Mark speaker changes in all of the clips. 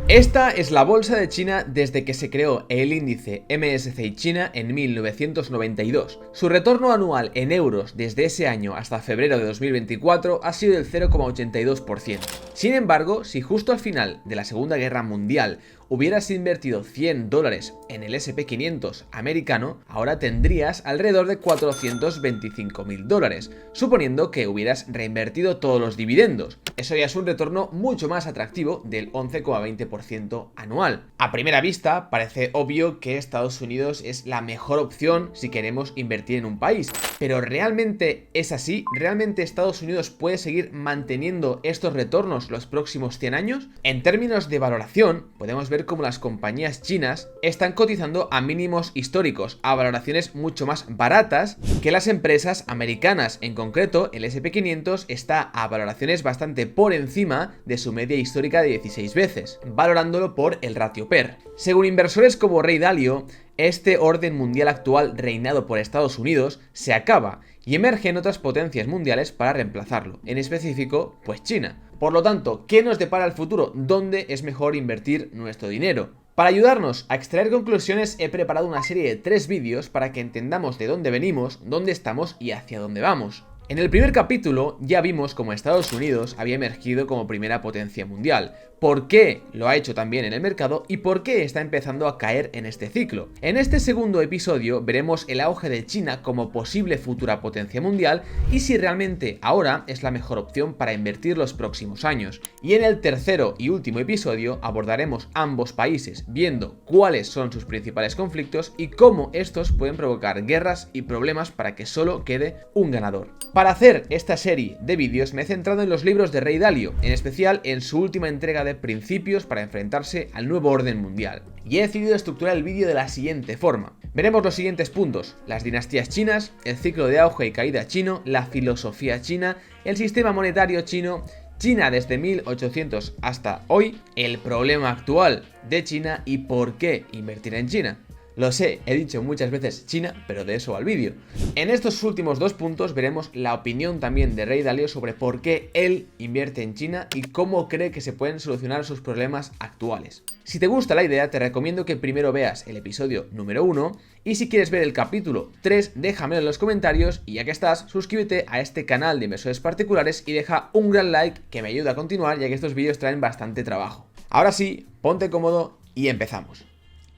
Speaker 1: Esta es la bolsa de China desde que se creó el índice MSCI China en 1992. Su retorno anual en euros desde ese año hasta febrero de 2024 ha sido del 0,82%. Sin embargo, si justo al final de la Segunda Guerra Mundial hubieras invertido $100 en el S&P 500 americano, ahora tendrías alrededor de $425.000, suponiendo que hubieras reinvertido todos los dividendos. Eso ya es un retorno mucho más atractivo del 11,20% anual. A primera vista, parece obvio que Estados Unidos es la mejor opción si queremos invertir en un país, pero ¿realmente es así? ¿Realmente Estados Unidos puede seguir manteniendo estos retornos los próximos 100 años? En términos de valoración, podemos ver cómo las compañías chinas están cotizando a mínimos históricos, a valoraciones mucho más baratas que las empresas americanas. En concreto, el S&P 500 está a valoraciones bastante por encima de su media histórica de 16 veces, valorándolo por el ratio PER. Según inversores como Ray Dalio, este orden mundial actual reinado por Estados Unidos se acaba y emergen otras potencias mundiales para reemplazarlo, en específico, pues China. Por lo tanto, ¿qué nos depara el futuro? ¿Dónde es mejor invertir nuestro dinero? Para ayudarnos a extraer conclusiones he preparado una serie de 3 vídeos para que entendamos de dónde venimos, dónde estamos y hacia dónde vamos. En el primer capítulo ya vimos cómo Estados Unidos había emergido como primera potencia mundial, por qué lo ha hecho también en el mercado y por qué está empezando a caer en este ciclo. En este segundo episodio veremos el auge de China como posible futura potencia mundial y si realmente ahora es la mejor opción para invertir los próximos años. Y en el tercero y último episodio abordaremos ambos países, viendo cuáles son sus principales conflictos y cómo estos pueden provocar guerras y problemas para que solo quede un ganador. Para hacer esta serie de vídeos me he centrado en los libros de Ray Dalio, en especial en su última entrega de Principios para enfrentarse al nuevo orden mundial. Y he decidido estructurar el vídeo de la siguiente forma. Veremos los siguientes puntos: las dinastías chinas, el ciclo de auge y caída chino, la filosofía china, el sistema monetario chino, China desde 1800 hasta hoy, el problema actual de China y por qué invertir en China. Lo sé, he dicho muchas veces China, pero de eso va el vídeo. En estos últimos 2 puntos veremos la opinión también de Ray Dalio sobre por qué él invierte en China y cómo cree que se pueden solucionar sus problemas actuales. Si te gusta la idea, te recomiendo que primero veas el episodio número 1 y si quieres ver el capítulo 3, déjamelo en los comentarios y ya que estás, suscríbete a este canal de inversores particulares y deja un gran like que me ayuda a continuar, ya que estos vídeos traen bastante trabajo. Ahora sí, ponte cómodo y empezamos.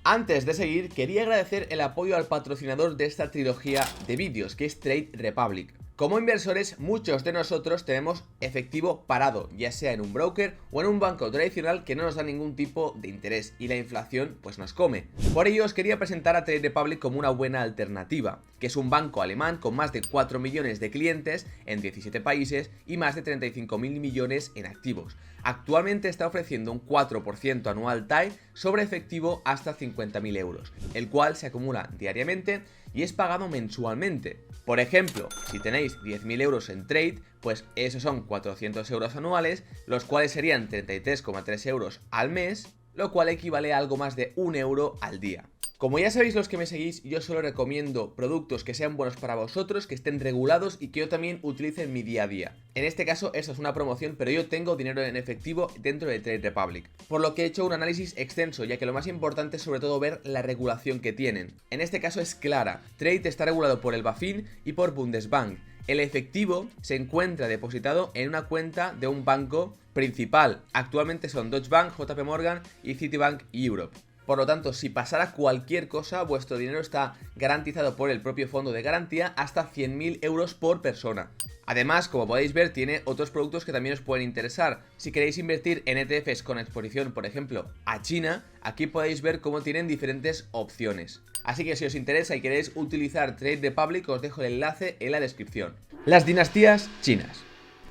Speaker 1: Antes de seguir, quería agradecer el apoyo al patrocinador de esta trilogía de vídeos, que es Trade Republic. Como inversores, muchos de nosotros tenemos efectivo parado, ya sea en un broker o en un banco tradicional que no nos da ningún tipo de interés y la inflación pues nos come. Por ello os quería presentar a Trade Republic como una buena alternativa, que es un banco alemán con más de 4 millones de clientes en 17 países y más de 35.000 millones en activos. Actualmente está ofreciendo un 4% anual TAE sobre efectivo hasta 50.000 euros, el cual se acumula diariamente y es pagado mensualmente. Por ejemplo, si tenéis 10.000 euros en trade, pues esos son 400 euros anuales, los cuales serían 33,3 euros al mes, lo cual equivale a algo más de 1 euro al día. Como ya sabéis los que me seguís, yo solo recomiendo productos que sean buenos para vosotros, que estén regulados y que yo también utilice en mi día a día. En este caso, esto es una promoción, pero yo tengo dinero en efectivo dentro de Trade Republic, por lo que he hecho un análisis extenso, ya que lo más importante es sobre todo ver la regulación que tienen. En este caso es clara, Trade está regulado por el BaFin y por Bundesbank. El efectivo se encuentra depositado en una cuenta de un banco principal. Actualmente son Deutsche Bank, JP Morgan y Citibank Europe. Por lo tanto, si pasara cualquier cosa, vuestro dinero está garantizado por el propio fondo de garantía hasta 100.000 euros por persona. Además, como podéis ver, tiene otros productos que también os pueden interesar. Si queréis invertir en ETFs con exposición, por ejemplo, a China, aquí podéis ver cómo tienen diferentes opciones. Así que si os interesa y queréis utilizar Trade Republic, os dejo el enlace en la descripción. Las dinastías chinas.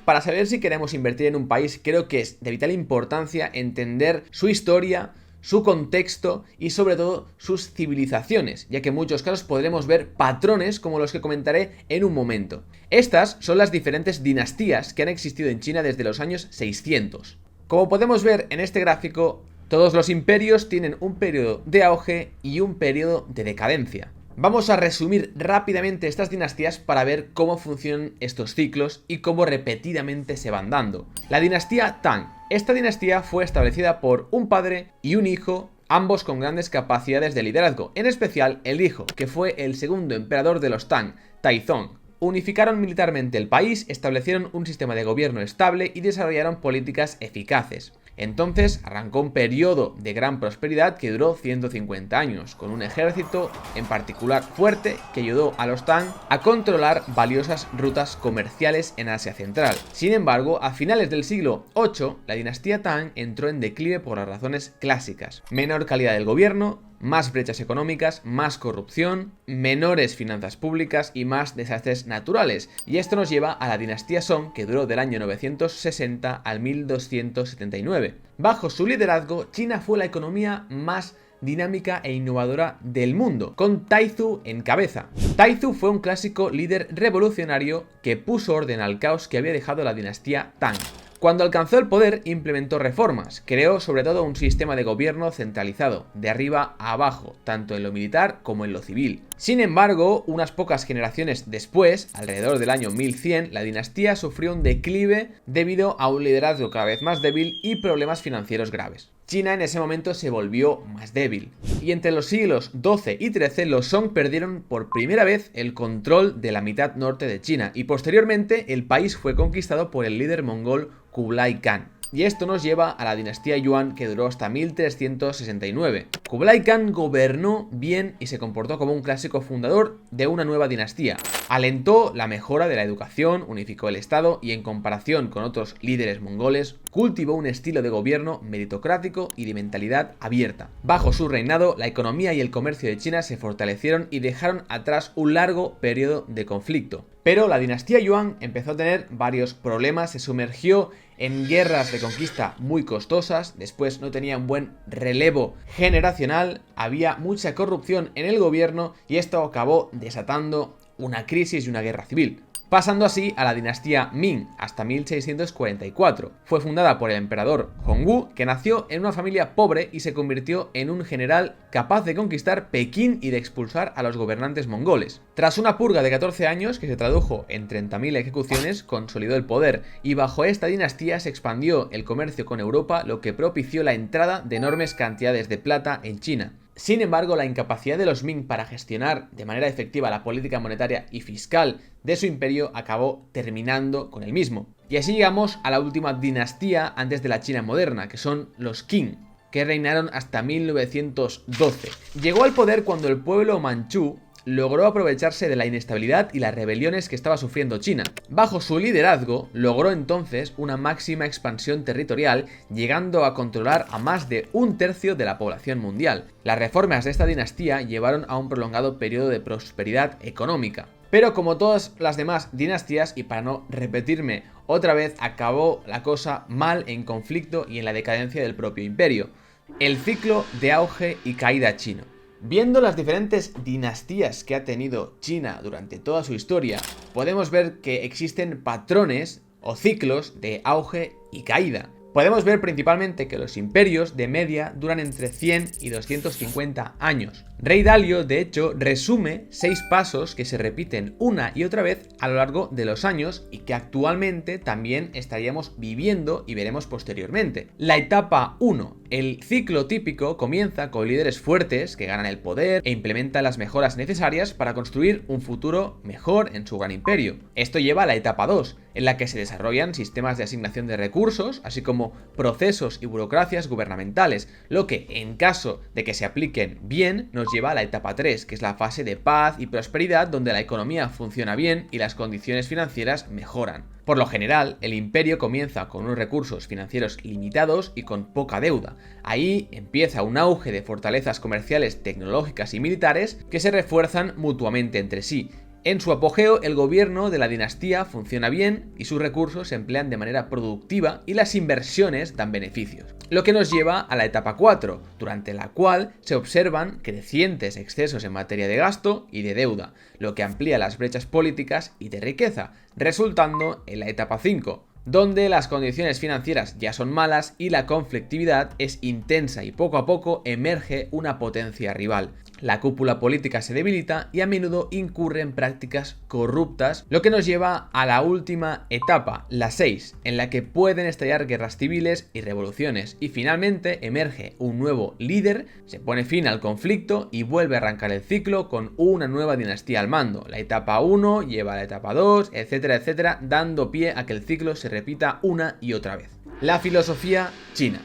Speaker 1: Para saber si queremos invertir en un país, creo que es de vital importancia entender su historia, su contexto y sobre todo sus civilizaciones, ya que en muchos casos podremos ver patrones como los que comentaré en un momento. Estas son las diferentes dinastías que han existido en China desde los años 600. Como podemos ver en este gráfico, todos los imperios tienen un periodo de auge y un periodo de decadencia. Vamos a resumir rápidamente estas dinastías para ver cómo funcionan estos ciclos y cómo repetidamente se van dando. La dinastía Tang Esta dinastía fue establecida por un padre y un hijo, ambos con grandes capacidades de liderazgo, en especial el hijo, que fue el segundo emperador de los Tang, Taizong. Unificaron militarmente el país, establecieron un sistema de gobierno estable y desarrollaron políticas eficaces. Entonces arrancó un periodo de gran prosperidad que duró 150 años, con un ejército en particular fuerte que ayudó a los Tang a controlar valiosas rutas comerciales en Asia Central. Sin embargo, a finales del siglo VIII, la dinastía Tang entró en declive por las razones clásicas: menor calidad del gobierno, más brechas económicas, más corrupción, menores finanzas públicas y más desastres naturales. Y esto nos lleva a la dinastía Song, que duró del año 960 al 1279. Bajo su liderazgo, China fue la economía más dinámica e innovadora del mundo, con Taizu en cabeza. Taizu fue un clásico líder revolucionario que puso orden al caos que había dejado la dinastía Tang. Cuando alcanzó el poder, implementó reformas, creó sobre todo un sistema de gobierno centralizado, de arriba a abajo, tanto en lo militar como en lo civil. Sin embargo, unas pocas generaciones después, alrededor del año 1100, la dinastía sufrió un declive debido a un liderazgo cada vez más débil y problemas financieros graves. China en ese momento se volvió más débil, y entre los siglos XII y XIII los Song perdieron por primera vez el control de la mitad norte de China, y posteriormente el país fue conquistado por el líder mongol Kublai Khan. Y esto nos lleva a la dinastía Yuan, que duró hasta 1369. Kublai Khan gobernó bien y se comportó como un clásico fundador de una nueva dinastía. Alentó la mejora de la educación, unificó el Estado y, en comparación con otros líderes mongoles, cultivó un estilo de gobierno meritocrático y de mentalidad abierta. Bajo su reinado, la economía y el comercio de China se fortalecieron y dejaron atrás un largo periodo de conflicto. Pero la dinastía Yuan empezó a tener varios problemas, se sumergió en guerras de conquista muy costosas, después no tenía un buen relevo generacional, había mucha corrupción en el gobierno y esto acabó desatando una crisis y una guerra civil. Pasando así a la dinastía Ming hasta 1644. Fue fundada por el emperador Hongwu, que nació en una familia pobre y se convirtió en un general capaz de conquistar Pekín y de expulsar a los gobernantes mongoles. Tras una purga de 14 años que se tradujo en 30.000 ejecuciones, consolidó el poder y bajo esta dinastía se expandió el comercio con Europa, lo que propició la entrada de enormes cantidades de plata en China. Sin embargo, la incapacidad de los Ming para gestionar de manera efectiva la política monetaria y fiscal de su imperio acabó terminando con el mismo. Y así llegamos a la última dinastía antes de la China moderna, que son los Qing, que reinaron hasta 1912. Llegó al poder cuando el pueblo manchú logró aprovecharse de la inestabilidad y las rebeliones que estaba sufriendo China. Bajo su liderazgo, logró entonces una máxima expansión territorial, llegando a controlar a más de un tercio de la población mundial. Las reformas de esta dinastía llevaron a un prolongado periodo de prosperidad económica. Pero como todas las demás dinastías, y para no repetirme otra vez, acabó la cosa mal, en conflicto y en la decadencia del propio imperio. El ciclo de auge y caída chino. Viendo las diferentes dinastías que ha tenido China durante toda su historia, podemos ver que existen patrones o ciclos de auge y caída. Podemos ver principalmente que los imperios de media duran entre 100 y 250 años. Rey Dalio, de hecho, resume 6 pasos que se repiten una y otra vez a lo largo de los años y que actualmente también estaríamos viviendo y veremos posteriormente. La etapa 1. El ciclo típico comienza con líderes fuertes que ganan el poder e implementan las mejoras necesarias para construir un futuro mejor en su gran imperio. Esto lleva a la etapa 2, en la que se desarrollan sistemas de asignación de recursos, así como procesos y burocracias gubernamentales, lo que, en caso de que se apliquen bien, nos lleva a la etapa 3, que es la fase de paz y prosperidad, donde la economía funciona bien y las condiciones financieras mejoran. Por lo general, el imperio comienza con unos recursos financieros limitados y con poca deuda. Ahí empieza un auge de fortalezas comerciales, tecnológicas y militares que se refuerzan mutuamente entre sí. En su apogeo, el gobierno de la dinastía funciona bien y sus recursos se emplean de manera productiva y las inversiones dan beneficios. Lo que nos lleva a la etapa 4, durante la cual se observan crecientes excesos en materia de gasto y de deuda, lo que amplía las brechas políticas y de riqueza, resultando en la etapa 5, donde las condiciones financieras ya son malas y la conflictividad es intensa y poco a poco emerge una potencia rival. la cúpula política se debilita y a menudo incurre en prácticas corruptas, lo que nos lleva a la última etapa, la 6, en la que pueden estallar guerras civiles y revoluciones, y finalmente emerge un nuevo líder, se pone fin al conflicto y vuelve a arrancar el ciclo con una nueva dinastía al mando. La etapa 1 lleva a la etapa 2, etcétera, etcétera, dando pie a que el ciclo se repita una y otra vez. La filosofía china.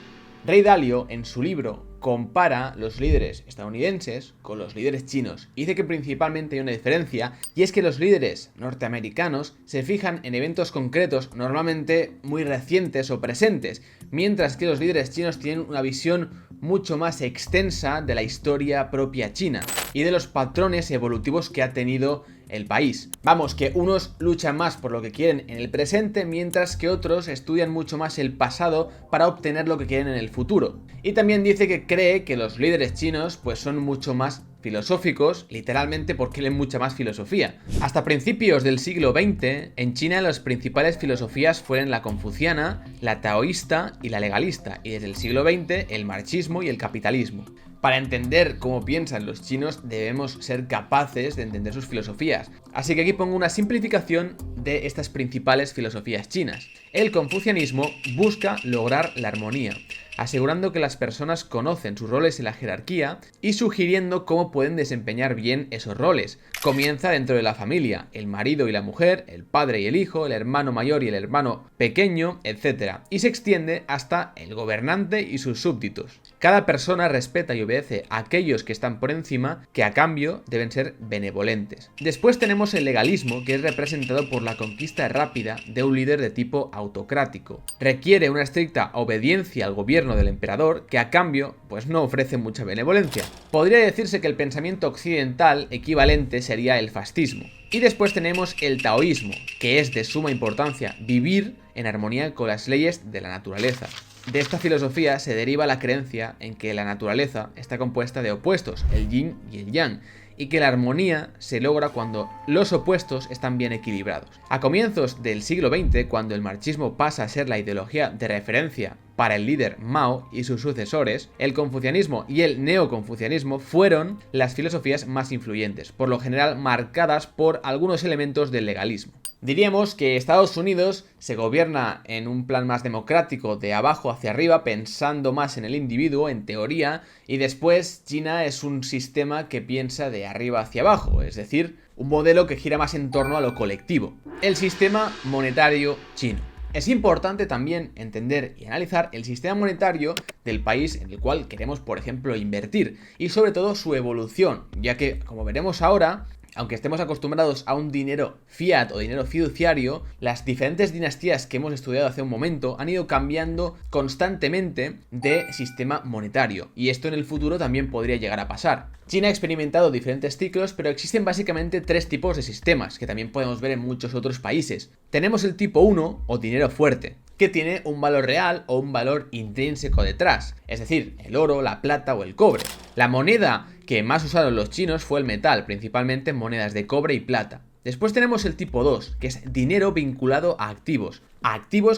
Speaker 1: Ray Dalio, en su libro, compara los líderes estadounidenses con los líderes chinos. Dice que principalmente hay una diferencia, y es que los líderes norteamericanos se fijan en eventos concretos, normalmente muy recientes o presentes, mientras que los líderes chinos tienen una visión mucho más extensa de la historia propia china y de los patrones evolutivos que ha tenido el país. Vamos, que unos luchan más por lo que quieren en el presente, mientras que otros estudian mucho más el pasado para obtener lo que quieren en el futuro. Y también dice que cree que los líderes chinos pues son mucho más filosóficos, literalmente porque leen mucha más filosofía. Hasta principios del siglo XX, en China las principales filosofías fueron la confuciana, la taoísta y la legalista, y desde el siglo XX el marxismo y el capitalismo. Para entender cómo piensan los chinos debemos ser capaces de entender sus filosofías. Así que aquí pongo una simplificación de estas principales filosofías chinas. El confucianismo busca lograr la armonía, asegurando que las personas conocen sus roles en la jerarquía y sugiriendo cómo pueden desempeñar bien esos roles. Comienza dentro de la familia, el marido y la mujer, el padre y el hijo, el hermano mayor y el hermano pequeño, etc. Y se extiende hasta el gobernante y sus súbditos. Cada persona respeta y obedece a aquellos que están por encima, que a cambio deben ser benevolentes. Después tenemos el legalismo, que es representado por la conquista rápida de un líder de tipo autocrático. Requiere una estricta obediencia al gobierno del emperador, que a cambio pues no ofrece mucha benevolencia. Podría decirse que el pensamiento occidental equivalente sería el fascismo. Y después tenemos el taoísmo, que es de suma importancia vivir en armonía con las leyes de la naturaleza. De esta filosofía se deriva la creencia en que la naturaleza está compuesta de opuestos, el yin y el yang, y que la armonía se logra cuando los opuestos están bien equilibrados. A comienzos del siglo XX, cuando el marxismo pasa a ser la ideología de referencia para el líder Mao y sus sucesores, el confucianismo y el neoconfucianismo fueron las filosofías más influyentes, por lo general marcadas por algunos elementos del legalismo. Diríamos que Estados Unidos se gobierna en un plan más democrático, de abajo hacia arriba, pensando más en el individuo, en teoría, y después China es un sistema que piensa de arriba hacia abajo, es decir, un modelo que gira más en torno a lo colectivo. El sistema monetario chino. Es importante también entender y analizar el sistema monetario del país en el cual queremos, por ejemplo, invertir, y sobre todo su evolución, ya que, como veremos ahora, aunque estemos acostumbrados a un dinero fiat o dinero fiduciario, las diferentes dinastías que hemos estudiado hace un momento han ido cambiando constantemente de sistema monetario, y esto en el futuro también podría llegar a pasar. China ha experimentado diferentes ciclos, pero existen básicamente tres tipos de sistemas, que también podemos ver en muchos otros países. Tenemos el tipo 1 o dinero fuerte, que tiene un valor real o un valor intrínseco detrás, es decir, el oro, la plata o el cobre. La moneda que más usaron los chinos fue el metal, principalmente monedas de cobre y plata. Después tenemos el tipo 2, que es dinero vinculado a activos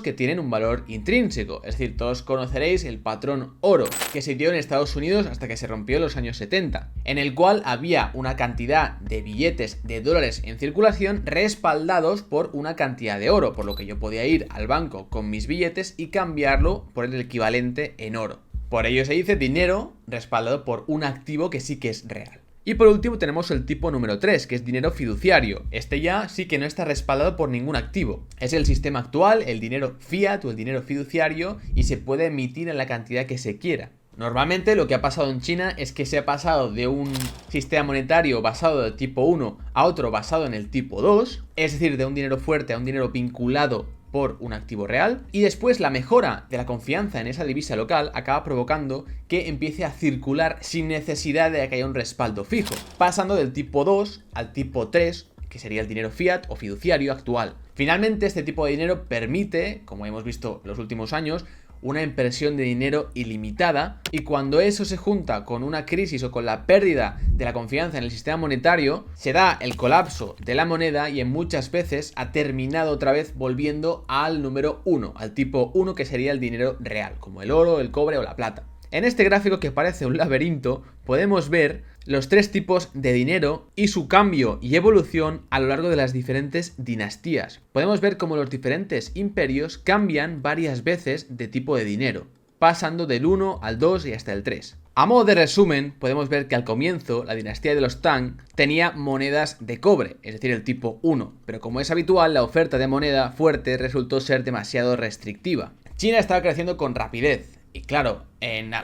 Speaker 1: que tienen un valor intrínseco, es decir, todos conoceréis el patrón oro, que se dio en Estados Unidos hasta que se rompió en los años 70, en el cual había una cantidad de billetes de dólares en circulación respaldados por una cantidad de oro, por lo que yo podía ir al banco con mis billetes y cambiarlo por el equivalente en oro. Por ello se dice dinero respaldado por un activo que sí que es real. Y por último tenemos el tipo número 3, que es dinero fiduciario. Este ya sí que no está respaldado por ningún activo. Es el sistema actual, el dinero fiat o el dinero fiduciario, y se puede emitir en la cantidad que se quiera. Normalmente lo que ha pasado en China es que se ha pasado de un sistema monetario basado de tipo 1 a otro basado en el tipo 2, es decir, de un dinero fuerte a un dinero vinculado por un activo real, y después la mejora de la confianza en esa divisa local acaba provocando que empiece a circular sin necesidad de que haya un respaldo fijo, pasando del tipo 2 al tipo 3, que sería el dinero fiat o fiduciario actual. Finalmente, este tipo de dinero permite, como hemos visto en los últimos años, una impresión de dinero ilimitada, y cuando eso se junta con una crisis o con la pérdida de la confianza en el sistema monetario, se da el colapso de la moneda y en muchas veces ha terminado otra vez volviendo al número 1, al tipo 1, que sería el dinero real, como el oro, el cobre o la plata. En este gráfico, que parece un laberinto, podemos ver los tres tipos de dinero y su cambio y evolución a lo largo de las diferentes dinastías. Podemos ver cómo los diferentes imperios cambian varias veces de tipo de dinero, pasando del 1 al 2 y hasta el 3. A modo de resumen, podemos ver que al comienzo la dinastía de los Tang tenía monedas de cobre, es decir, el tipo 1, pero como es habitual, la oferta de moneda fuerte resultó ser demasiado restrictiva. China estaba creciendo con rapidez. Y claro,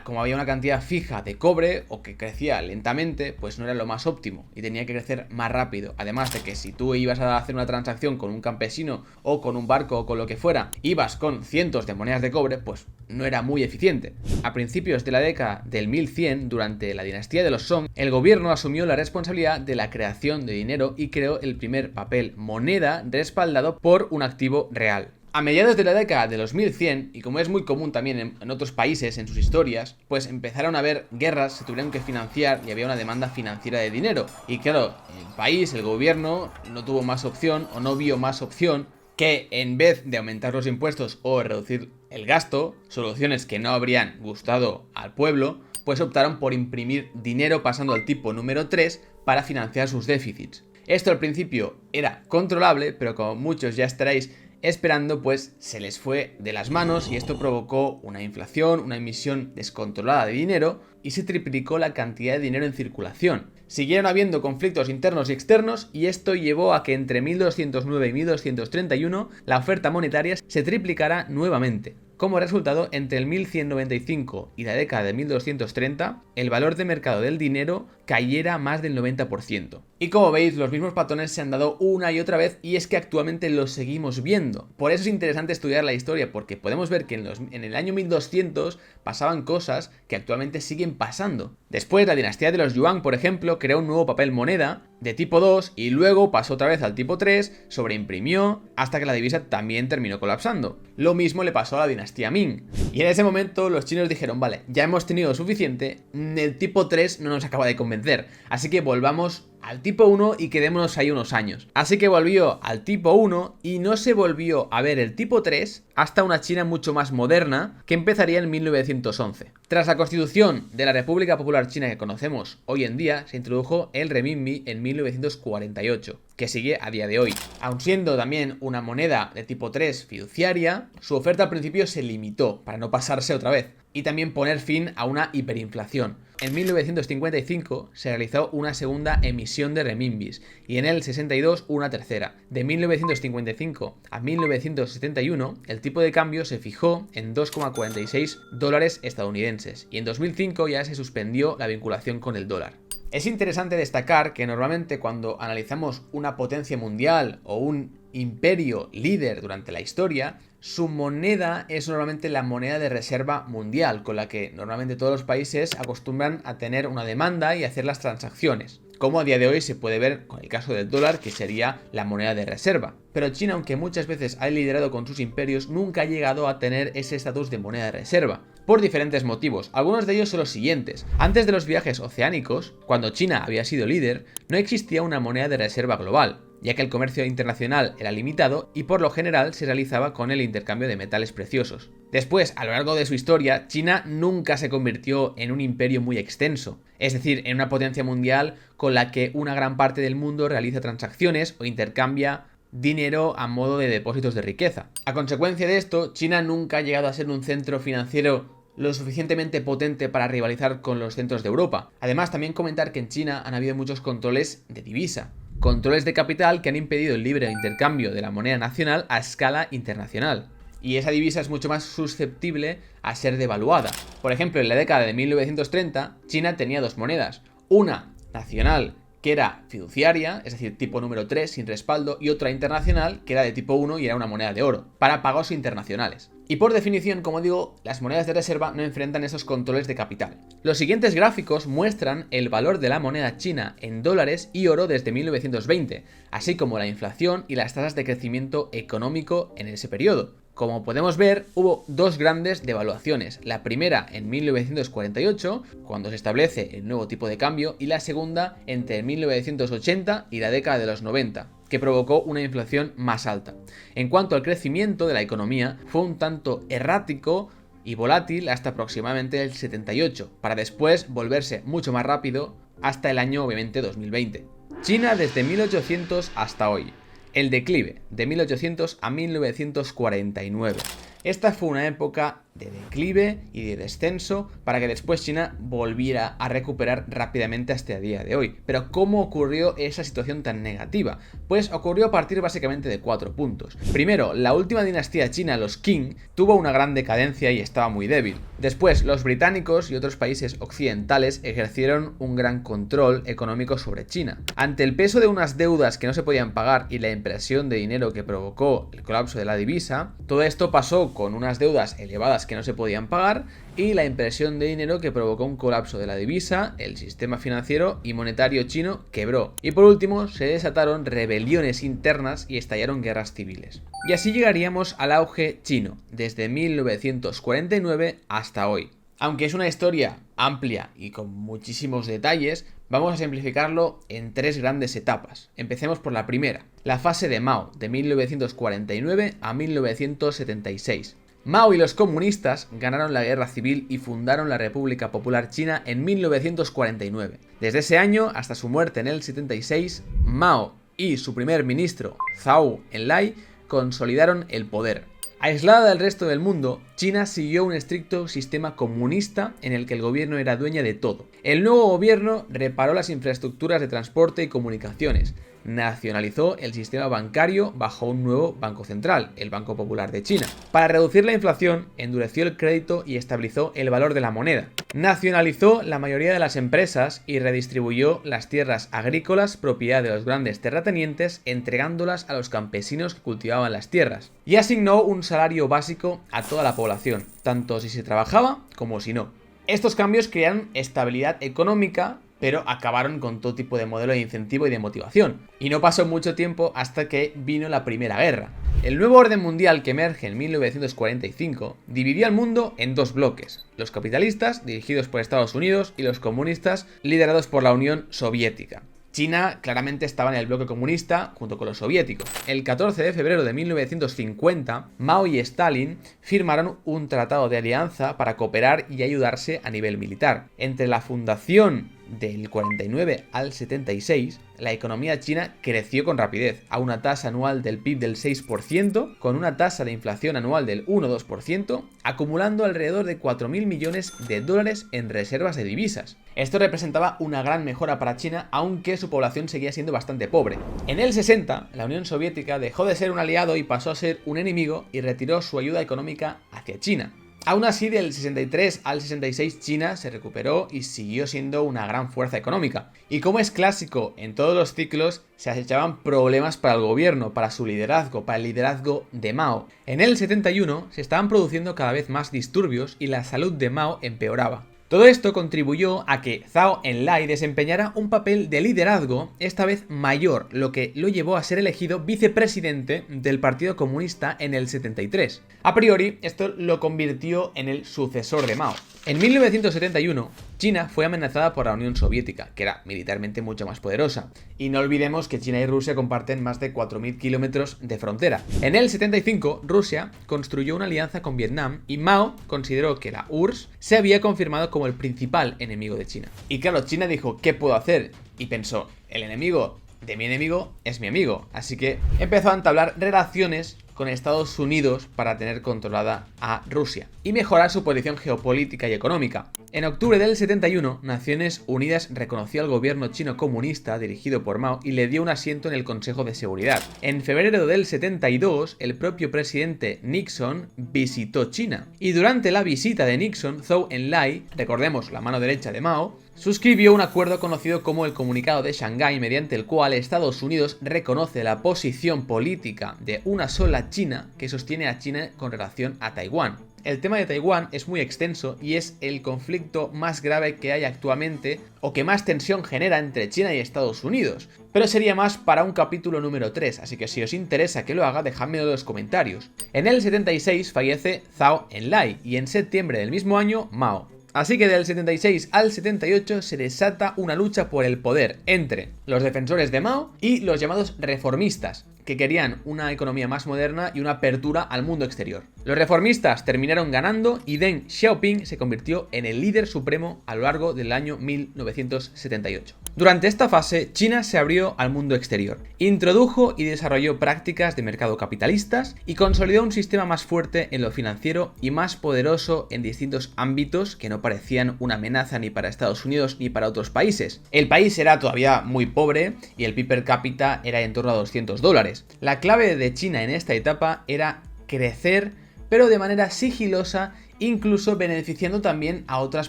Speaker 1: como había una cantidad fija de cobre, o que crecía lentamente, pues no era lo más óptimo y tenía que crecer más rápido. Además de que si tú ibas a hacer una transacción con un campesino o con un barco o con lo que fuera, ibas con cientos de monedas de cobre, pues no era muy eficiente. A principios de la década del 1100, durante la dinastía de los Song, el gobierno asumió la responsabilidad de la creación de dinero y creó el primer papel moneda respaldado por un activo real. A mediados de la década de los 1100, y como es muy común también en otros países en sus historias, pues empezaron a haber guerras, se tuvieron que financiar y había una demanda financiera de dinero. Y claro, el país, el gobierno, no tuvo más opción o no vio más opción que, en vez de aumentar los impuestos o reducir el gasto, soluciones que no habrían gustado al pueblo, pues optaron por imprimir dinero pasando al tipo número 3 para financiar sus déficits. Esto al principio era controlable, pero como muchos ya estaréis esperando, pues se les fue de las manos y esto provocó una inflación, una emisión descontrolada de dinero y se triplicó la cantidad de dinero en circulación. Siguieron habiendo conflictos internos y externos y esto llevó a que entre 1209 y 1231 la oferta monetaria se triplicara nuevamente. Como resultado, entre el 1195 y la década de 1230, el valor de mercado del dinero cayera más del 90%. Y como veis, los mismos patrones se han dado una y otra vez y es que actualmente los seguimos viendo. Por eso es interesante estudiar la historia, porque podemos ver que en el año 1200 pasaban cosas que actualmente siguen pasando. Después, la dinastía de los Yuan, por ejemplo, creó un nuevo papel moneda de tipo 2 y luego pasó otra vez al tipo 3, sobreimprimió, hasta que la divisa también terminó colapsando. Lo mismo le pasó a la dinastía Ming. Y en ese momento los chinos dijeron, vale, ya hemos tenido suficiente, el tipo 3 no nos acaba de convencer, así que volvamos al tipo 1 y quedémonos ahí unos años. Así que volvió al tipo 1 y no se volvió a ver el tipo 3 hasta una China mucho más moderna que empezaría en 1911. Tras la constitución de la República Popular China que conocemos hoy en día, se introdujo el renminbi en 1948, que sigue a día de hoy. Aun siendo también una moneda de tipo 3 fiduciaria, su oferta al principio se limitó para no pasarse otra vez y también poner fin a una hiperinflación. En 1955 se realizó una segunda emisión de renminbis y en el 62 una tercera. De 1955 a 1971 el tipo de cambio se fijó en 2,46 dólares estadounidenses y en 2005 ya se suspendió la vinculación con el dólar. Es interesante destacar que normalmente cuando analizamos una potencia mundial o un imperio líder durante la historia, su moneda es normalmente la moneda de reserva mundial, con la que normalmente todos los países acostumbran a tener una demanda y hacer las transacciones, como a día de hoy se puede ver con el caso del dólar, que sería la moneda de reserva. Pero China, aunque muchas veces ha liderado con sus imperios, nunca ha llegado a tener ese estatus de moneda de reserva, por diferentes motivos. Algunos de ellos son los siguientes. Antes de los viajes oceánicos, cuando China había sido líder, no existía una moneda de reserva global, ya que el comercio internacional era limitado y por lo general se realizaba con el intercambio de metales preciosos. Después, a lo largo de su historia, China nunca se convirtió en un imperio muy extenso, es decir, en una potencia mundial con la que una gran parte del mundo realiza transacciones o intercambia dinero a modo de depósitos de riqueza. A consecuencia de esto, China nunca ha llegado a ser un centro financiero lo suficientemente potente para rivalizar con los centros de Europa. Además, también comentar que en China han habido muchos controles de divisa, controles de capital que han impedido el libre intercambio de la moneda nacional a escala internacional. Y esa divisa es mucho más susceptible a ser devaluada. Por ejemplo, en la década de 1930, China tenía dos monedas. Una nacional, que era fiduciaria, es decir, tipo número 3 sin respaldo, y otra internacional, que era de tipo 1 y era una moneda de oro, para pagos internacionales. Y por definición, como digo, las monedas de reserva no enfrentan esos controles de capital. Los siguientes gráficos muestran el valor de la moneda china en dólares y oro desde 1920, así como la inflación y las tasas de crecimiento económico en ese periodo. Como podemos ver, hubo dos grandes devaluaciones, la primera en 1948, cuando se establece el nuevo tipo de cambio, y la segunda entre 1980 y la década de los 90, que provocó una inflación más alta. En cuanto al crecimiento de la economía, fue un tanto errático y volátil hasta aproximadamente el 78, para después volverse mucho más rápido hasta el año obviamente 2020. China desde 1800 hasta hoy. El declive de 1800 a 1949. Esta fue una época de declive y de descenso para que después China volviera a recuperar rápidamente hasta el día de hoy. Pero ¿cómo ocurrió esa situación tan negativa? Pues ocurrió a partir básicamente de 4 puntos. Primero, la última dinastía china, los Qing, tuvo una gran decadencia y estaba muy débil. Después, los británicos y otros países occidentales ejercieron un gran control económico sobre China. Ante el peso de unas deudas que no se podían pagar y la impresión de dinero que provocó el colapso de la divisa, todo esto pasó con unas deudas elevadas que no se podían pagar y la impresión de dinero que provocó un colapso de la divisa, el sistema financiero y monetario chino quebró. Y por último, se desataron rebeliones internas y estallaron guerras civiles. Y así llegaríamos al auge chino, desde 1949 hasta hoy. Aunque es una historia amplia y con muchísimos detalles, vamos a simplificarlo en 3 grandes etapas. Empecemos por la primera, la fase de Mao, de 1949 a 1976. Mao y los comunistas ganaron la guerra civil y fundaron la República Popular China en 1949. Desde ese año hasta su muerte en el 76, Mao y su primer ministro, Zhou Enlai, consolidaron el poder. Aislada del resto del mundo, China siguió un estricto sistema comunista en el que el gobierno era dueña de todo. El nuevo gobierno reparó las infraestructuras de transporte y comunicaciones, nacionalizó el sistema bancario bajo un nuevo banco central, el Banco Popular de China. Para reducir la inflación, endureció el crédito y estabilizó el valor de la moneda. Nacionalizó la mayoría de las empresas y redistribuyó las tierras agrícolas propiedad de los grandes terratenientes, entregándolas a los campesinos que cultivaban las tierras. Y asignó un salario básico a toda la población, tanto si se trabajaba como si no. Estos cambios crearon estabilidad económica, pero acabaron con todo tipo de modelo de incentivo y de motivación. Y no pasó mucho tiempo hasta que vino la Primera Guerra. El nuevo orden mundial que emerge en 1945 dividió al mundo en 2 bloques: los capitalistas, dirigidos por Estados Unidos, y los comunistas, liderados por la Unión Soviética. China claramente estaba en el bloque comunista junto con los soviéticos. El 14 de febrero de 1950, Mao y Stalin firmaron un tratado de alianza para cooperar y ayudarse a nivel militar. Entre la fundación del 49 al 76, la economía china creció con rapidez, a una tasa anual del PIB del 6%, con una tasa de inflación anual del 1,2%, acumulando alrededor de 4.000 millones de dólares en reservas de divisas. Esto representaba una gran mejora para China, aunque su población seguía siendo bastante pobre. En el 60, la Unión Soviética dejó de ser un aliado y pasó a ser un enemigo y retiró su ayuda económica hacia China. Aún así, del 63 al 66 China se recuperó y siguió siendo una gran fuerza económica. Y como es clásico en todos los ciclos, se acechaban problemas para el gobierno, para su liderazgo, para el liderazgo de Mao. En el 71 se estaban produciendo cada vez más disturbios y la salud de Mao empeoraba. Todo esto contribuyó a que Zhou Enlai desempeñara un papel de liderazgo, esta vez mayor, lo que lo llevó a ser elegido vicepresidente del Partido Comunista en el 73. A priori, esto lo convirtió en el sucesor de Mao. En 1971, China fue amenazada por la Unión Soviética, que era militarmente mucho más poderosa. Y no olvidemos que China y Rusia comparten más de 4.000 kilómetros de frontera. En el 75, Rusia construyó una alianza con Vietnam y Mao consideró que la URSS se había confirmado como el principal enemigo de China. Y claro, China dijo, ¿qué puedo hacer? Y pensó, el enemigo de mi enemigo es mi amigo. Así que empezó a entablar relaciones con Estados Unidos para tener controlada a Rusia y mejorar su posición geopolítica y económica. En octubre del 71, Naciones Unidas reconoció al gobierno chino comunista dirigido por Mao y le dio un asiento en el Consejo de Seguridad. En febrero del 72, el propio presidente Nixon visitó China. Y durante la visita de Nixon, Zhou Enlai, recordemos la mano derecha de Mao, suscribió un acuerdo conocido como el Comunicado de Shanghái, mediante el cual Estados Unidos reconoce la posición política de una sola China que sostiene a China con relación a Taiwán. El tema de Taiwán es muy extenso y es el conflicto más grave que hay actualmente o que más tensión genera entre China y Estados Unidos. Pero sería más para un capítulo número 3, así que si os interesa que lo haga, dejadmelo en los comentarios. En el 76 fallece Zhou Enlai y en septiembre del mismo año Mao. Así que del 76 al 78 se desata una lucha por el poder entre los defensores de Mao y los llamados reformistas, que querían una economía más moderna y una apertura al mundo exterior. Los reformistas terminaron ganando y Deng Xiaoping se convirtió en el líder supremo a lo largo del año 1978. Durante esta fase, China se abrió al mundo exterior, introdujo y desarrolló prácticas de mercado capitalistas y consolidó un sistema más fuerte en lo financiero y más poderoso en distintos ámbitos que no parecían una amenaza ni para Estados Unidos ni para otros países. El país era todavía muy pobre y el PIB per cápita era en torno a $200. La clave de China en esta etapa era crecer, pero de manera sigilosa, incluso beneficiando también a otras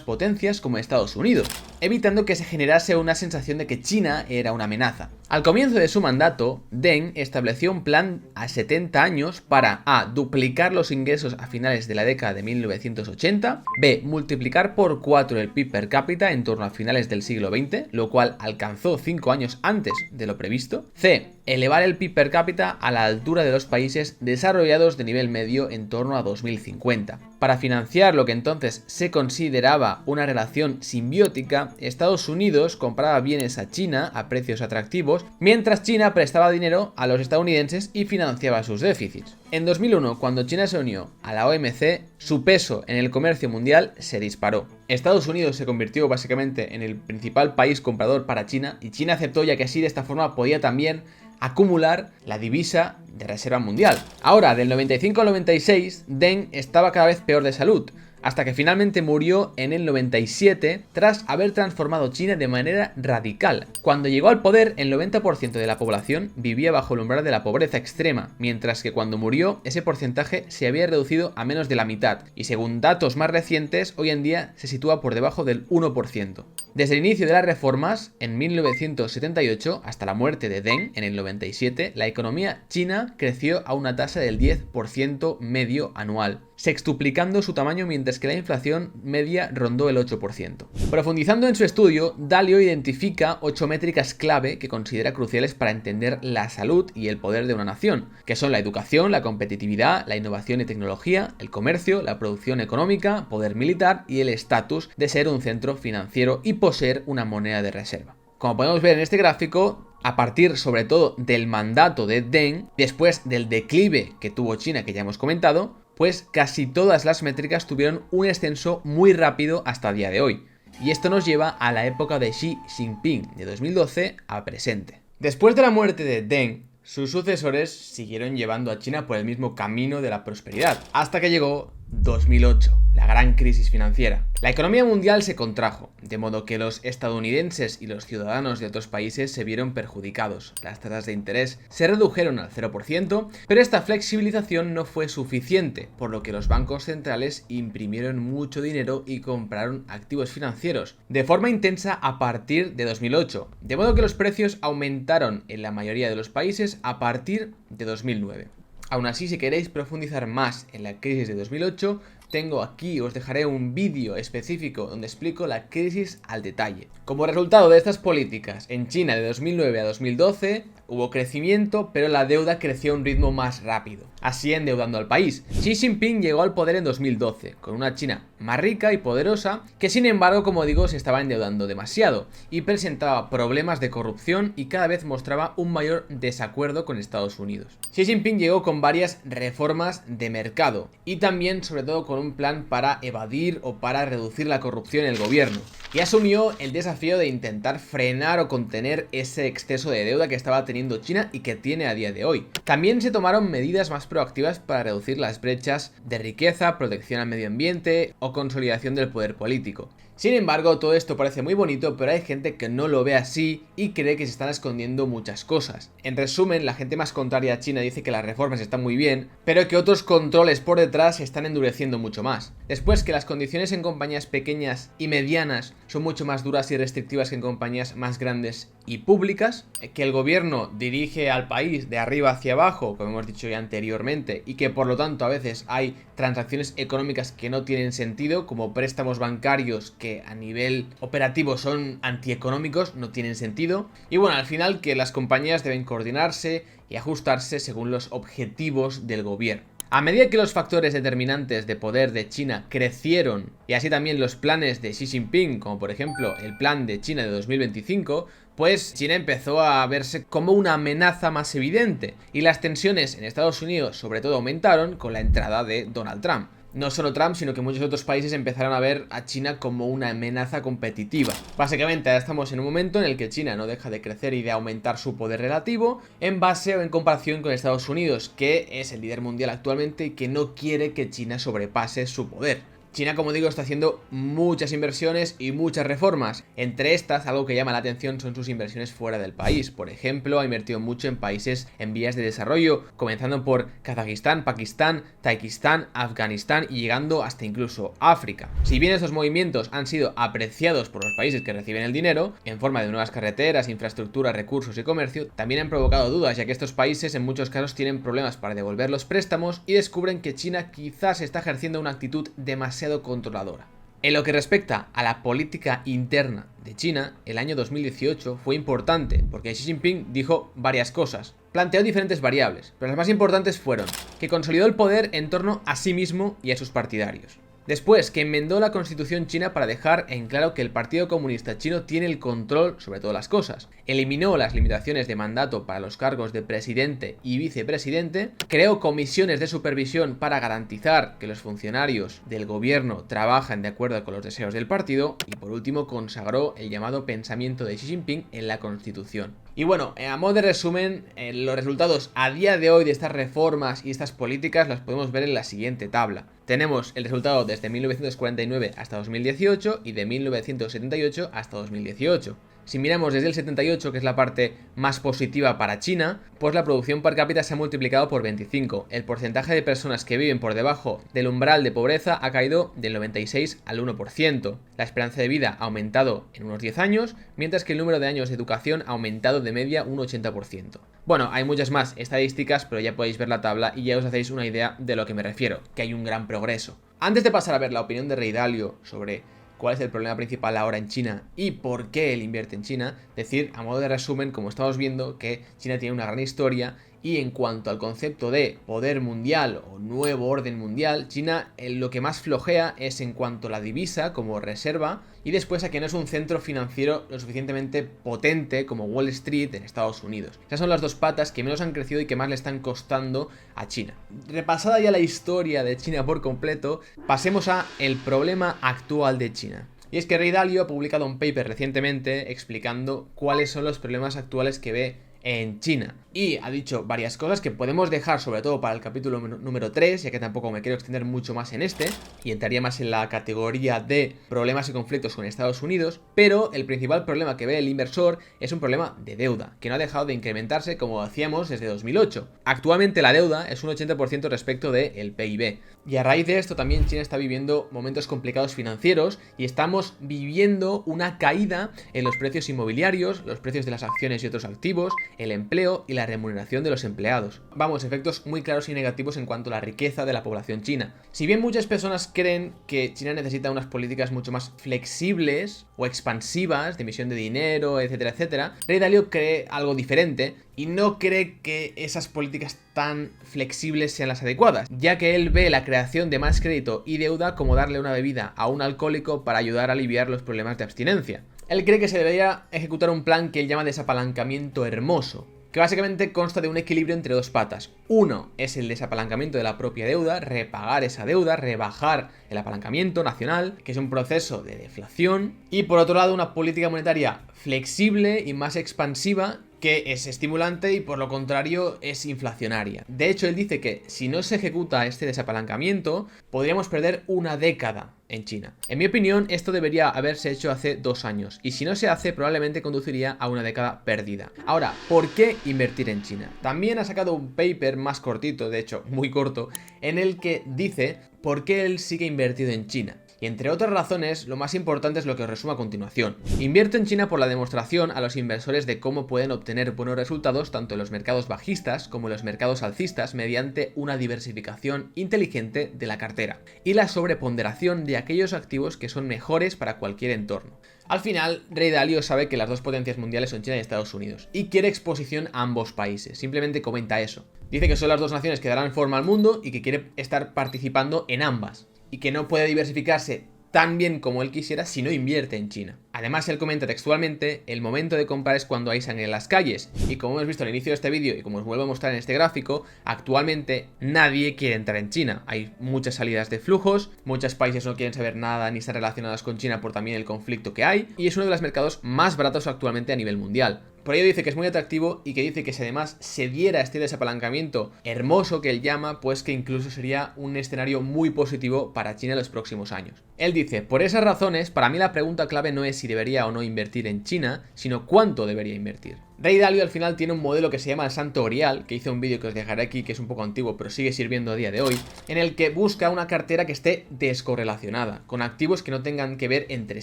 Speaker 1: potencias como Estados Unidos, evitando que se generase una sensación de que China era una amenaza. Al comienzo de su mandato, Deng estableció un plan a 70 años para a. duplicar los ingresos a finales de la década de 1980, b. multiplicar por 4 el PIB per cápita en torno a finales del siglo XX, lo cual alcanzó 5 años antes de lo previsto, c. elevar el PIB per cápita a la altura de los países desarrollados de nivel medio en torno a 2050. Para financiar lo que entonces se consideraba una relación simbiótica, Estados Unidos compraba bienes a China a precios atractivos, mientras China prestaba dinero a los estadounidenses y financiaba sus déficits. En 2001, cuando China se unió a la OMC, su peso en el comercio mundial se disparó. Estados Unidos se convirtió básicamente en el principal país comprador para China y China aceptó, ya que así de esta forma podía también acumular la divisa de reserva mundial. Ahora, del 95 al 96, Deng estaba cada vez peor de salud, hasta que finalmente murió en el 97 tras haber transformado China de manera radical. Cuando llegó al poder, el 90% de la población vivía bajo el umbral de la pobreza extrema, mientras que cuando murió ese porcentaje se había reducido a menos de la mitad, y según datos más recientes, hoy en día se sitúa por debajo del 1%. Desde el inicio de las reformas, en 1978, hasta la muerte de Deng en el 97, la economía china creció a una tasa del 10% medio anual, sextuplicando su tamaño mientras que la inflación media rondó el 8%. Profundizando en su estudio, Dalio identifica 8 métricas clave que considera cruciales para entender la salud y el poder de una nación, que son la educación, la competitividad, la innovación y tecnología, el comercio, la producción económica, poder militar y el estatus de ser un centro financiero y poseer una moneda de reserva. Como podemos ver en este gráfico, a partir sobre todo del mandato de Deng, después del declive que tuvo China que ya hemos comentado, pues casi todas las métricas tuvieron un ascenso muy rápido hasta el día de hoy. Y esto nos lleva a la época de Xi Jinping, de 2012 a presente. Después de la muerte de Deng, sus sucesores siguieron llevando a China por el mismo camino de la prosperidad, hasta que llegó 2008, la gran crisis financiera. La economía mundial se contrajo, de modo que los estadounidenses y los ciudadanos de otros países se vieron perjudicados. Las tasas de interés se redujeron al 0%, pero esta flexibilización no fue suficiente, por lo que los bancos centrales imprimieron mucho dinero y compraron activos financieros de forma intensa a partir de 2008, de modo que los precios aumentaron en la mayoría de los países a partir de 2009. Aún así, si queréis profundizar más en la crisis de 2008, tengo aquí, os dejaré un vídeo específico donde explico la crisis al detalle. Como resultado de estas políticas, en China de 2009 a 2012 hubo crecimiento, pero la deuda creció a un ritmo más rápido, así endeudando al país. Xi Jinping llegó al poder en 2012, con una China más rica y poderosa, que sin embargo, como digo, se estaba endeudando demasiado y presentaba problemas de corrupción y cada vez mostraba un mayor desacuerdo con Estados Unidos. Xi Jinping llegó con varias reformas de mercado y también, sobre todo, con un plan para evadir o para reducir la corrupción en el gobierno, y asumió el desafío de intentar frenar o contener ese exceso de deuda que estaba teniendo China y que tiene a día de hoy. También se tomaron medidas más proactivas para reducir las brechas de riqueza, protección al medio ambiente o consolidación del poder político. Sin embargo, todo esto parece muy bonito, pero hay gente que no lo ve así y cree que se están escondiendo muchas cosas. En resumen, la gente más contraria a China dice que las reformas están muy bien, pero que otros controles por detrás se están endureciendo mucho más. Después, que las condiciones en compañías pequeñas y medianas son mucho más duras y restrictivas que en compañías más grandes y públicas, que el gobierno dirige al país de arriba hacia abajo, como hemos dicho ya anteriormente, y que por lo tanto a veces hay transacciones económicas que no tienen sentido, como préstamos bancarios que a nivel operativo son antieconómicos, no tienen sentido. Y bueno, al final que las compañías deben coordinarse y ajustarse según los objetivos del gobierno. A medida que los factores determinantes de poder de China crecieron y así también los planes de Xi Jinping, como por ejemplo el plan de China de 2025, pues China empezó a verse como una amenaza más evidente y las tensiones en Estados Unidos sobre todo aumentaron con la entrada de Donald Trump. No solo Trump, sino que muchos otros países empezaron a ver a China como una amenaza competitiva. Básicamente, ahora estamos en un momento en el que China no deja de crecer y de aumentar su poder relativo en base o en comparación con Estados Unidos, que es el líder mundial actualmente y que no quiere que China sobrepase su poder. China, como digo, está haciendo muchas inversiones y muchas reformas. Entre estas, algo que llama la atención son sus inversiones fuera del país. Por ejemplo, ha invertido mucho en países en vías de desarrollo, comenzando por Kazajistán, Pakistán, Tayikistán, Afganistán y llegando hasta incluso África. Si bien estos movimientos han sido apreciados por los países que reciben el dinero, en forma de nuevas carreteras, infraestructura, recursos y comercio, también han provocado dudas, ya que estos países en muchos casos tienen problemas para devolver los préstamos y descubren que China quizás está ejerciendo una actitud demasiado controladora. En lo que respecta a la política interna de China, el año 2018 fue importante porque Xi Jinping dijo varias cosas. Planteó diferentes variables, pero las más importantes fueron que consolidó el poder en torno a sí mismo y a sus partidarios. Después, que enmendó la constitución china para dejar en claro que el Partido Comunista Chino tiene el control sobre todas las cosas. Eliminó las limitaciones de mandato para los cargos de presidente y vicepresidente. Creó comisiones de supervisión para garantizar que los funcionarios del gobierno trabajan de acuerdo con los deseos del partido. Y por último, consagró el llamado pensamiento de Xi Jinping en la constitución. Y bueno, a modo de resumen, los resultados a día de hoy de estas reformas y estas políticas las podemos ver en la siguiente tabla. Tenemos el resultado desde 1949 hasta 2018 y de 1978 hasta 2018. Si miramos desde el 78, que es la parte más positiva para China, pues la producción per cápita se ha multiplicado por 25. El porcentaje de personas que viven por debajo del umbral de pobreza ha caído del 96 al 1%. La esperanza de vida ha aumentado en unos 10 años, mientras que el número de años de educación ha aumentado de media un 80%. Bueno, hay muchas más estadísticas, pero ya podéis ver la tabla y ya os hacéis una idea de lo que me refiero, que hay un gran progreso. Antes de pasar a ver la opinión de Rey Dalio sobre cuál es el problema principal ahora en China y por qué él invierte en China, decir a modo de resumen, como estamos viendo, que China tiene una gran historia y en cuanto al concepto de poder mundial o nuevo orden mundial, China lo que más flojea es en cuanto a la divisa como reserva y después a que no es un centro financiero lo suficientemente potente como Wall Street en Estados Unidos. Esas son las dos patas que menos han crecido y que más le están costando a China. Repasada ya la historia de China por completo, pasemos a el problema actual de China. Y es que Rey Dalio ha publicado un paper recientemente explicando cuáles son los problemas actuales que ve en China. Y ha dicho varias cosas que podemos dejar sobre todo para el capítulo número 3, ya que tampoco me quiero extender mucho más en este, y entraría más en la categoría de problemas y conflictos con Estados Unidos, pero el principal problema que ve el inversor es un problema de deuda, que no ha dejado de incrementarse como hacíamos desde 2008. Actualmente la deuda es un 80% respecto del PIB, y a raíz de esto también China está viviendo momentos complicados financieros y estamos viviendo una caída en los precios inmobiliarios, los precios de las acciones y otros activos, el empleo y la remuneración de los empleados. Vamos, efectos muy claros y negativos en cuanto a la riqueza de la población china. Si bien muchas personas creen que China necesita unas políticas mucho más flexibles o expansivas de emisión de dinero, etcétera, etcétera, Rey Dalio cree algo diferente y no cree que esas políticas tan flexibles sean las adecuadas, ya que él ve la creación de más crédito y deuda como darle una bebida a un alcohólico para ayudar a aliviar los problemas de abstinencia. Él cree que se debería ejecutar un plan que él llama desapalancamiento hermoso, que básicamente consta de un equilibrio entre dos patas. Uno es el desapalancamiento de la propia deuda, repagar esa deuda, rebajar el apalancamiento nacional, que es un proceso de deflación, y por otro lado una política monetaria flexible y más expansiva, que es estimulante y por lo contrario es inflacionaria. De hecho, él dice que si no se ejecuta este desapalancamiento, podríamos perder una década en China. En mi opinión, esto debería haberse hecho hace 2 años, y si no se hace, probablemente conduciría a una década perdida. Ahora, ¿por qué invertir en China? También ha sacado un paper más cortito, de hecho, muy corto, en el que dice por qué él sigue invertido en China. Y entre otras razones, lo más importante es lo que os resumo a continuación. Invierto en China por la demostración a los inversores de cómo pueden obtener buenos resultados tanto en los mercados bajistas como en los mercados alcistas mediante una diversificación inteligente de la cartera y la sobreponderación de aquellos activos que son mejores para cualquier entorno. Al final, Ray Dalio sabe que las dos potencias mundiales son China y Estados Unidos, y quiere exposición a ambos países, simplemente comenta eso. Dice que son las dos naciones que darán forma al mundo y que quiere estar participando en ambas, y que no puede diversificarse tan bien como él quisiera si no invierte en China. Además, él comenta textualmente: el momento de comprar es cuando hay sangre en las calles, y como hemos visto al inicio de este vídeo y como os vuelvo a mostrar en este gráfico, actualmente nadie quiere entrar en China. Hay muchas salidas de flujos, muchos países no quieren saber nada ni estar relacionados con China por también el conflicto que hay, y es uno de los mercados más baratos actualmente a nivel mundial. Por ello dice que es muy atractivo y que dice que si además se diera este desapalancamiento hermoso que él llama, pues que incluso sería un escenario muy positivo para China en los próximos años. Él dice: por esas razones, para mí la pregunta clave no es si debería o no invertir en China, sino cuánto debería invertir. Ray Dalio al final tiene un modelo que se llama el Santo Grial, que hice un vídeo que os dejaré aquí, que es un poco antiguo pero sigue sirviendo a día de hoy, en el que busca una cartera que esté descorrelacionada, con activos que no tengan que ver entre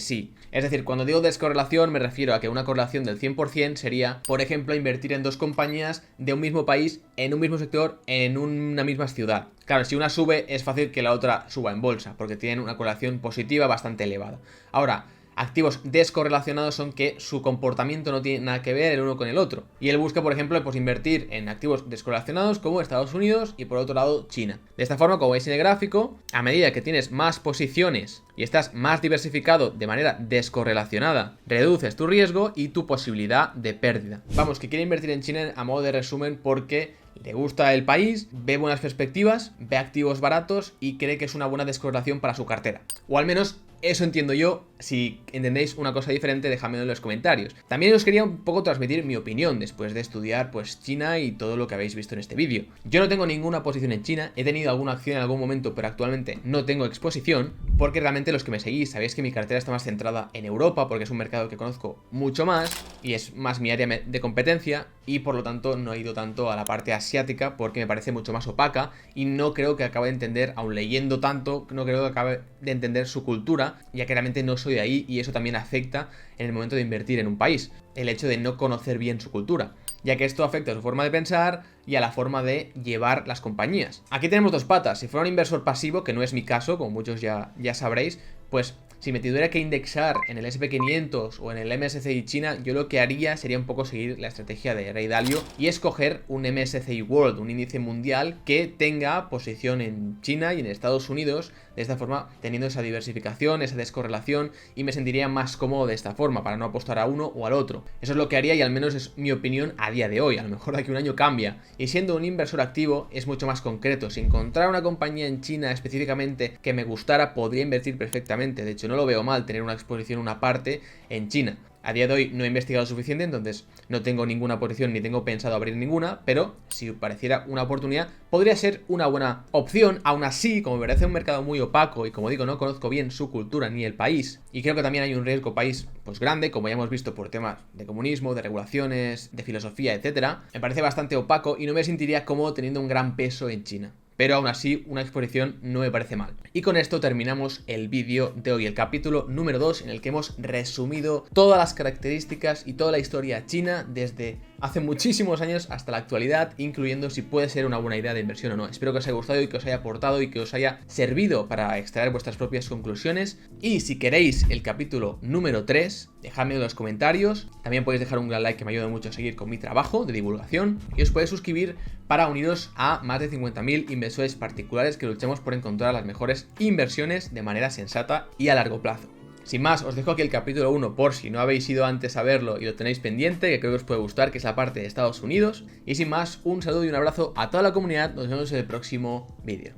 Speaker 1: sí. Es decir, cuando digo descorrelación me refiero a que una correlación del 100% sería, por ejemplo, invertir en dos compañías de un mismo país, en un mismo sector, en una misma ciudad. Claro, si una sube es fácil que la otra suba en bolsa, porque tienen una correlación positiva bastante elevada. Ahora, activos descorrelacionados son que su comportamiento no tiene nada que ver el uno con el otro. Y él busca, por ejemplo, pues invertir en activos descorrelacionados como Estados Unidos y por otro lado China. De esta forma, como veis en el gráfico, a medida que tienes más posiciones y estás más diversificado de manera descorrelacionada, reduces tu riesgo y tu posibilidad de pérdida. Vamos, que quiere invertir en China a modo de resumen porque le gusta el país, ve buenas perspectivas, ve activos baratos y cree que es una buena descorrelación para su cartera. O al menos eso entiendo yo. Si entendéis una cosa diferente, dejadmelo en los comentarios. También os quería un poco transmitir mi opinión después de estudiar pues China y todo lo que habéis visto en este vídeo. Yo no tengo ninguna posición en China, he tenido alguna acción en algún momento, pero actualmente no tengo exposición, porque realmente los que me seguís sabéis que mi cartera está más centrada en Europa, porque es un mercado que conozco mucho más y es más mi área de competencia, y por lo tanto no he ido tanto a la parte asiática porque me parece mucho más opaca y no creo que acabe de entender, aun leyendo tanto, no creo que acabe de entender su cultura, ya que realmente no soy de ahí y eso también afecta en el momento de invertir en un país, el hecho de no conocer bien su cultura, ya que esto afecta a su forma de pensar y a la forma de llevar las compañías. Aquí tenemos dos patas. Si fuera un inversor pasivo, que no es mi caso, como muchos ya sabréis, pues si me tuviera que indexar en el SP500 o en el MSCI China, yo lo que haría sería un poco seguir la estrategia de Ray Dalio y escoger un MSCI World, un índice mundial que tenga posición en China y en Estados Unidos, de esta forma teniendo esa diversificación, esa descorrelación, y me sentiría más cómodo de esta forma para no apostar a uno o al otro. Eso es lo que haría y al menos es mi opinión a día de hoy. A lo mejor de aquí a un año cambia. Y siendo un inversor activo es mucho más concreto. Si encontrara una compañía en China específicamente que me gustara, podría invertir perfectamente. De hecho, no lo veo mal tener una exposición, una parte en China. A día de hoy no he investigado suficiente, entonces no tengo ninguna posición ni tengo pensado abrir ninguna, pero si pareciera una oportunidad, podría ser una buena opción. Aún así, como me parece un mercado muy opaco y como digo, no conozco bien su cultura ni el país, y creo que también hay un riesgo país pues grande, como ya hemos visto por temas de comunismo, de regulaciones, de filosofía, etcétera, me parece bastante opaco y no me sentiría cómodo teniendo un gran peso en China. Pero aún así, una exposición no me parece mal. Y con esto terminamos el vídeo de hoy, el capítulo número 2, en el que hemos resumido todas las características y toda la historia china desde hace muchísimos años hasta la actualidad, incluyendo si puede ser una buena idea de inversión o no. Espero que os haya gustado y que os haya aportado y que os haya servido para extraer vuestras propias conclusiones. Y si queréis el capítulo número 3, dejadme en los comentarios. También podéis dejar un gran like, que me ayuda mucho a seguir con mi trabajo de divulgación, y os podéis suscribir para uniros a más de 50.000 inversores particulares que luchemos por encontrar las mejores inversiones de manera sensata y a largo plazo. Sin más, os dejo aquí el capítulo 1 por si no habéis ido antes a verlo y lo tenéis pendiente, que creo que os puede gustar, que es la parte de Estados Unidos. Y sin más, un saludo y un abrazo a toda la comunidad. Nos vemos en el próximo vídeo.